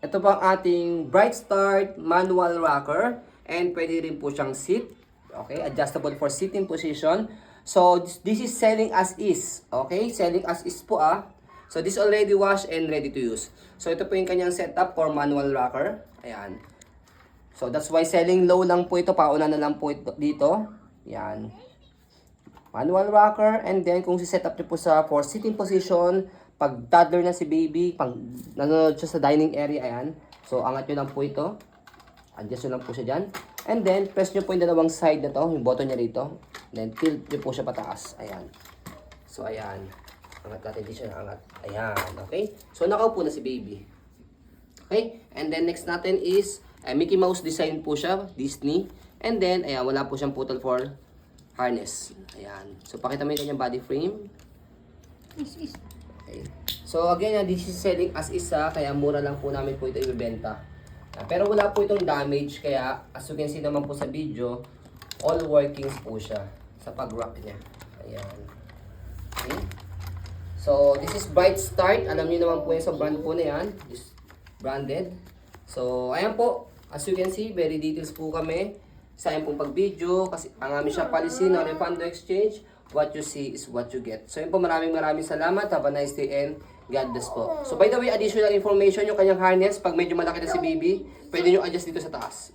Ito po ang ating Bright Start manual rocker. And pwede rin po siyang seat. Okay, adjustable for sitting position. So, this is selling as is. Okay, selling as is po So, this already washed and ready to use. So, ito po yung kanyang setup for manual rocker. Ayan. So, that's why selling low lang po ito. Pauna na lang po ito dito. Ayan. Manual rocker. And then, kung si-set up nyo po sa for sitting position, pag toddler na si baby, pag nanonood siya sa dining area, ayan. So, angat nyo lang po ito. Adjust nyo lang po siya dyan. And then, press nyo po yung dalawang side na to, yung button niya rito. Then, tilt nyo po siya pataas. Ayan. So, ayan. Angat natin, hindi siya angat. Ayan, okay? So, nakaupo na si baby. Okay? And then, next natin is, Mickey Mouse design po siya, Disney. And then, ayan, wala po siyang putol for harness. Ayan. So, pakita mo yung kanyang body frame. Okay. So, again, this is selling as isa, kaya mura lang po namin po ito ibibenta. Pero wala po itong damage, kaya as you can see naman po sa video, all workings po siya sa pag-rock niya. Ayan. Okay. So, this is Bright Start. Alam niyo naman po yung sa brand po na yan. This branded. So, ayan po. As you can see, very details po kami sa ayan pong pag-video. Kasi ang aming siya policy na refund or exchange. What you see is what you get. So, yun po, maraming salamat. Have a nice day and God bless po. So, by the way, additional information, yung kanyang harness, pag medyo malaki na si baby, pwede nyo adjust dito sa taas.